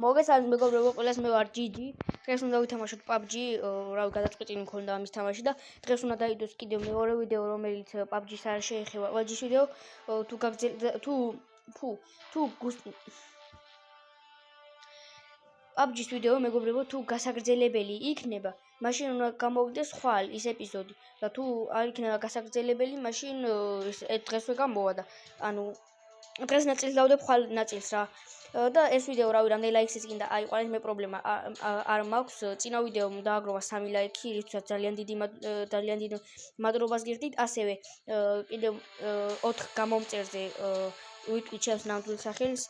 მოგესალმებით მეგობრებო, ყველას მე ვარ GG. დღეს უნდა ვითამაშოთ PUBG, რავი, გადაწყვეტილი მქონდა ამის თამაში და დღეს უნდა დაიდოს კიდევ მეორე ვიდეო, რომელიც PUBG-ს არ შეეხება. PUBG-ს ვიდეო PUBG-ს ვიდეო მეგობრებო, თუ გასაგრძელებელი იქნება, მაშინ უნდა გამოვიდეს ხვალ ის ეპიზოდი და თუ არ იქნება გასაგრძელებელი, მაშინ დღესვე გამოვა და ანუ დღეს ნაწილს დავდებ ხვალ ნაწილს რა. და ეს ვიდეო რავი რამდენი ლაიქს გინდა აიყვანეთ, მე პრობლემა არ მაქვს. წინა ვიდეომ დააგროვა 3 ლაიქი, რითაც ძალიან დიდი მადლობას გიხდით. ასევე კიდევ 4 გამომწერზე ვიტყვით ჩემს ნამდვილ სახელს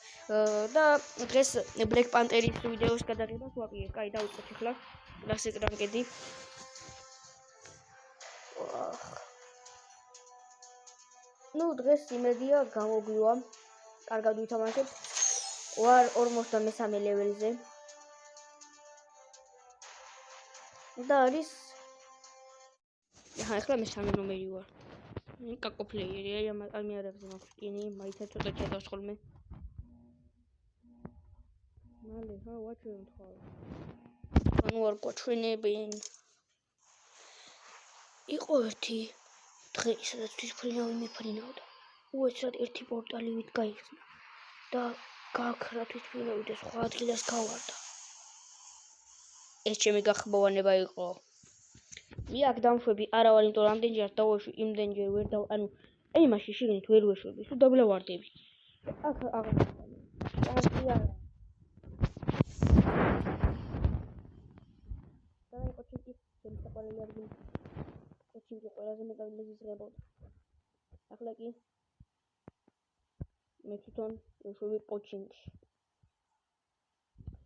და დღეს Black Panther-ის ვიდეოს გადაღებას ვაპირებ. კაი, დავიწყოთ ახლა. Classic Ranked-ი. ნუ დღეს იმედია გამოგვივა. კარგად ვითამაშებთ. ვარ 43 ლეველზე. და არის ახლა მე-3 ნომერი ვარ. კაკო პლეიერი, აი ამ მიარებზე მაქვს სკინი, მაიცა ცოტა ჩადასხოლმე. მალე ვაჩვენ თქვა. ანუ არ გვაჩვენებენ. იყო ერთი დღე, სადაც თვითფრინავი მეფრინავდა. უეცრად ერთი პორტალი ვით გაიხსნა და გაქრა თვითფრინავი და სხვა ადგილას გავარდა. ეს ჩემი გახმოვანება იყო. მე აქ დამშვები არა ვარ, იმიტომ რომ ამდენჯერ დავეშვი, იმდენჯერ ვერ და ანუ იმაში შიგნით ვერ ვეშვები, სულ დაბლავარდები. აქ აღარ და იყო ჩიკი, ჩემი საყვარელი ადგილი. ჩიკი ყველაზე მეტად მეზიზღებოდა. ახლა კი მე თვითონ ვეშვები პოჩინგში.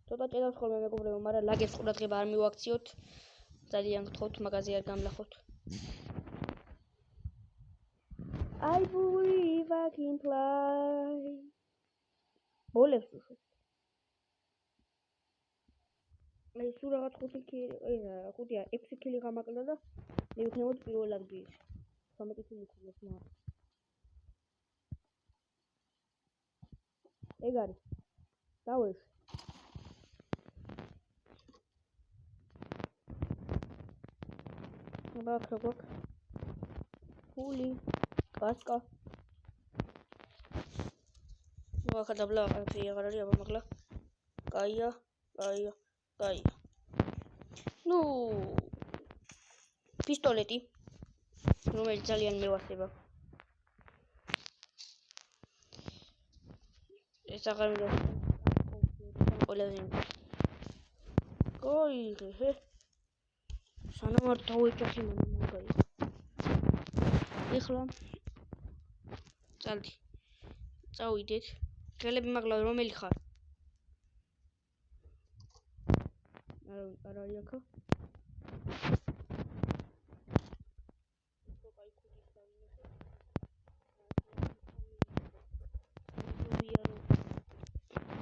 ცოტა ჭედავსხოლმე მეგობრებო, მაგრამ ლაგებს ყურადღება არ მივაქციოთ. ძალიან გთხოვთ, მაგაზე არ გამლახოთ. I believe I can fly. ბოლებს ვუშვებ. მე სულ რაღაც 6 ქილი გამაკლა და მე ვიქნებოდ პირველ ადგილში. 13 ქილი ქონდეს მაგრამ. ეგ არის. დავეშვი. ბაქრობაკ. ფული. კასკა. ნუ ახლა დაბლა არაფერი აღარ არის, აბა მაგლა. კაია. ნუ პისტოლეტი. რომელიც ძალიან მევასება. ეს აღარ მინდა. ყველაზე კოიღე. სანამ არ დავეჭახი მაგარი. ეხლა წავიდეთ. ხელები მაგლა რომელი ხარ? არ არის აქ.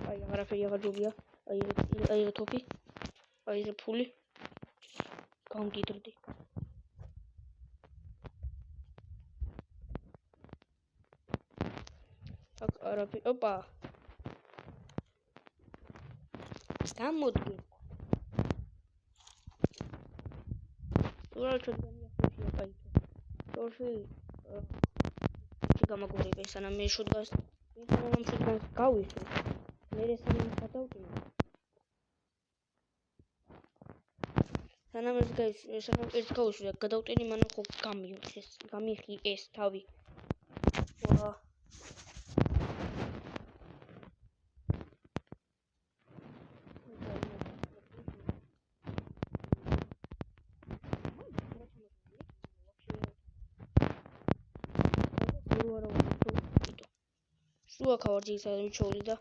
აი არაფერი აღარ ჯობია. აი თოფი. აი ფული. გამგიდრდი. აქ არაფერი. ოპა. გამოდგე. ურალ ჩოგანი ახლა კაითო. თორში გამაგორებ სანამ მე შუდგას. სანამ შუდგას გავისვი. მე სანამ გადავჭინო. სანამ ეს გავისვი და გადავტენი, მანამ ხო გამიხი ეს თავი. ვა. სულ აქ ვარ ძირითადად მიჩოვლი და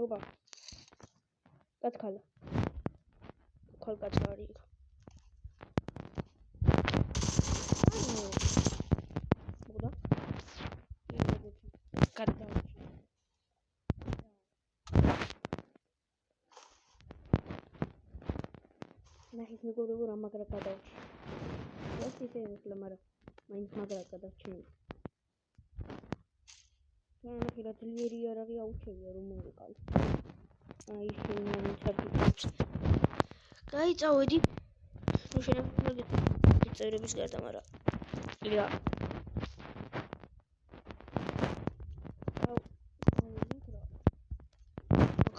ოპა კაცკალა კაცკა არის მოდა კატა ნახეთ მეგობრებო, რა მაგრა გადავჭი. ეს ისე ახლა, მაგრამ მაინც მაგრა გადავჭი. ნახე რა ძლიერი იარაღი აუჩევია რომ მოეყალ. აი შენ წერტებს. გაიწავედი. ნუ შეიძლება წერების გარდა, მაგრამ ია.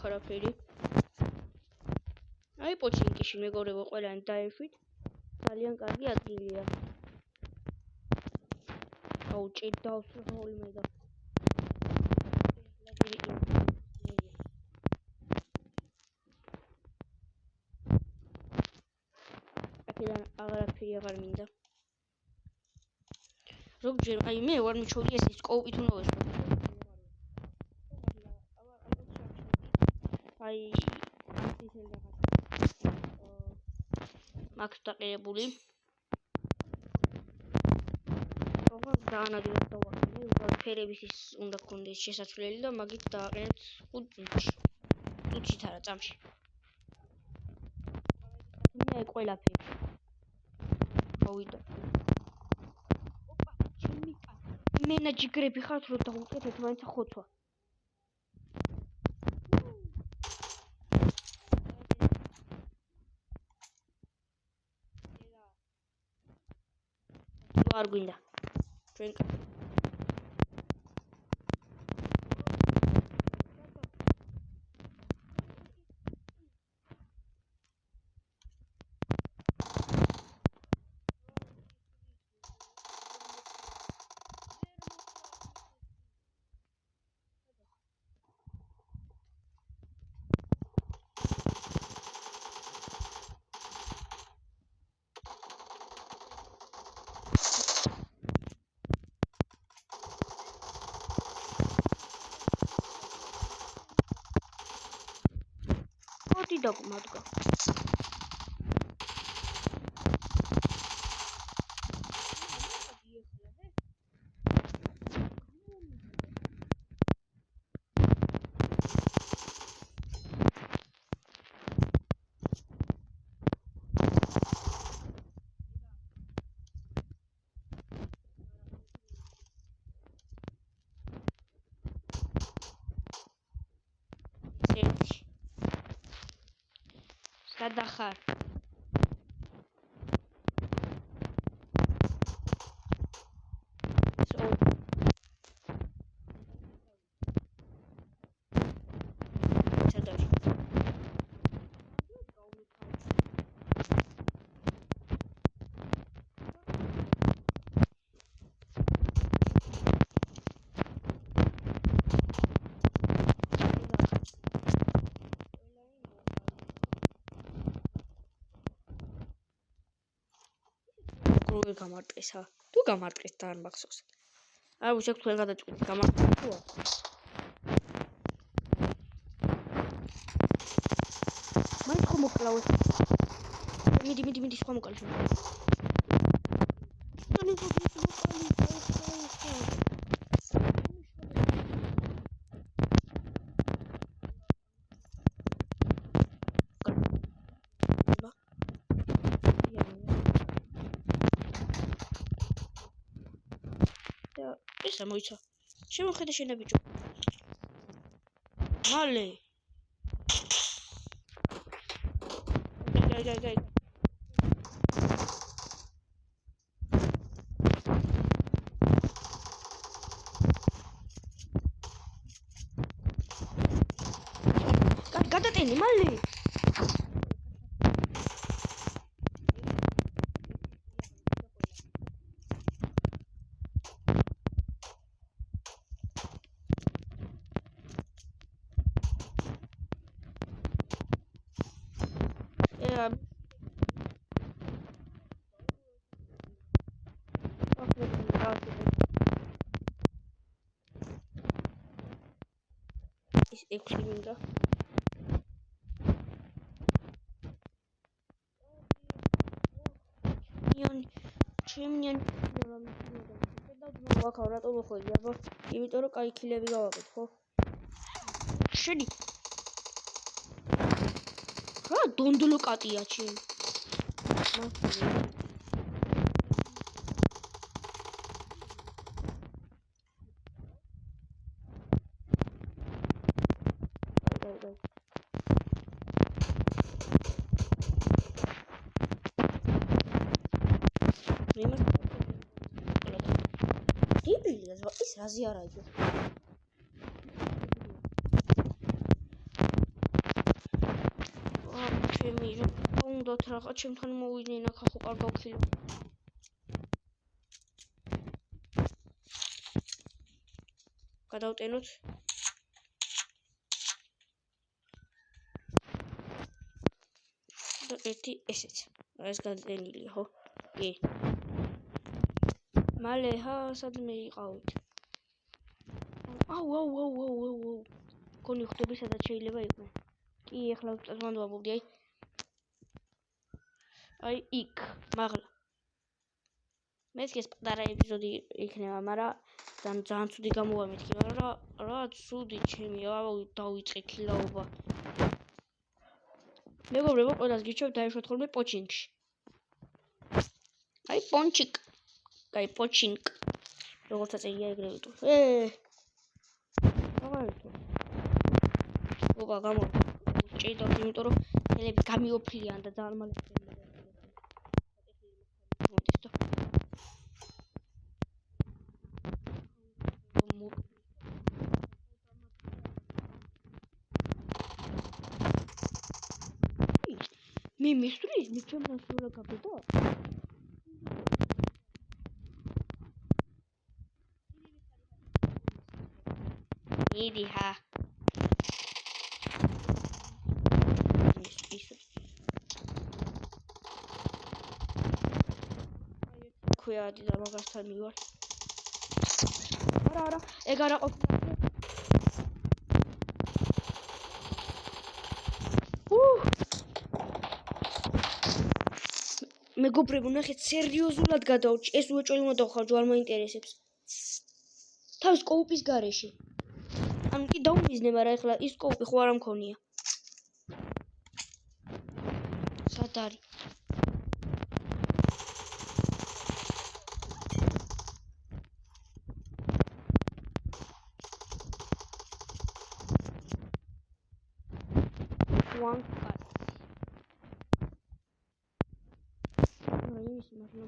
ხარაფერი. აი პოჩინკიში მეგობრებო ყველანი დაეშვით. ძალიან კარგი ადგილია. აუ ჭიდავს ხოლმე და აქედან აღარაფერი აღარ მინდა. ზოგჯერ აი მე ვარ მიჩვეული ეს კოუპით უნდა ვესვო. აი ისე რაღაცა. მაქვს დაყირებული. დაანადგინოთ დავაყენე, უბრალოდ ფერების ის უნდა გქონდეს შესაძლებელი და მაგით დააყენეთ 5 წუთში. წუთშიც არა, წამში. მე ყველაფერი. მოვიდა. ოპა, ჩემი კაცი. მენა ჯიგრები ხართ რომ დავუკეთეთ მაინც ხოცვა. არ გვინდა. ჩვენ ოდი დაგმადგა. გადახარ. გამარტყესა. თუ გამარტყეს თან მახსოვს. არ ვიცი აქ თქვენ გადაწყვეტით გამარტყეს თუ არა. მაინც ხომ მოკლავეს. მიდი სხვა მოკალი. ესა მოიცა. შემოხედე შენ ბიჭო. მალე. გაი. გადატენი მალე. ის 6 მინდა. ჩემნიან ვაქავ რატო მოხვედი აბა იმიტომ რომ კაი ქილები გავაკეთ ხო შენი რა დონდლო კატია ჩემ მოკრილია ზღვა ის რაზე არა იყო ჩემი უნდათ რაღაც ჩემთან მოვიდნენ აქ ახო კარგავ ქილო გადავტენოთ და ერთი ესეც ეს გადატენილია ხო კი მალე სადმე იყავით აუ გონი ხვდები სადაც შეიძლება იყვნენ კი ეხლა უბრალოდ ვამბობდი აი იქ მაღლა მეც ეს პატარა ეპიზოდი იქნება მაგრამ ძალიან ცუდი გამოვა მეთქი მაგრამ რა ცუდი ჩემი დავიწყე ქილაობა მეგობრებო ყველას გიჩვევთ დაეშვათ ხოლმე პოჩინკში აი პონჩიკ აი პოჩინკ როგორც წერია ეგრევე თუ აღარითო ოპა გამო ჭიდავ იმიტომ რომ ელები გამიოფლიან და ძალიან მალე მე მისვრის მე ჩემთან სულა გაბედა მიდი ჰა ქვია და მაგასთან მივარ არა ეგ არა ყოფილა მეგობრებო ნახეთ სერიოზულად გადავჭი ეს უეჭველი უნდა დავხარჯო არ მაინტერესებს თავის კოუპის გარეშე ანუ კი დაუმიზნე მაგრამ ეხლა ის კოუპი ხო არ მქონია სად არის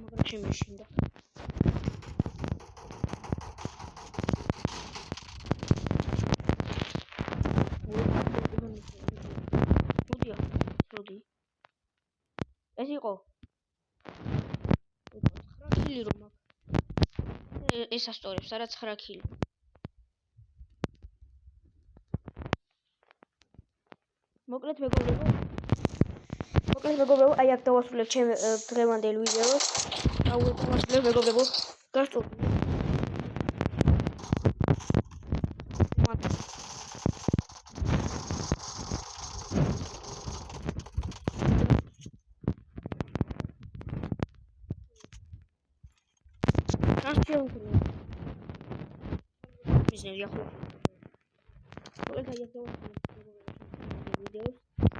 მაგრამ შემეშინდა ეს იყო 9 კილი რომ ეს ასტორებს არა 9 კილი მოკლედ მეგობრებო აი აქ დავასრულებ ჩემ დღევანდელ ვიდეოს დავასრულებ მეგობრებო გასწორდით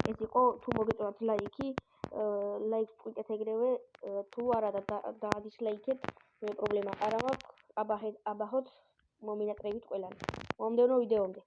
ეს იყო თუ მოგეწონათ ლაიქი ლაიქს ვყიდეთ ეგრევე თუ არა და დაადისლაიქეთ მე პრობლემა არ მაქვს აბაჰოთ მომინატრებით ყველანი მომდევნო ვიდეომდე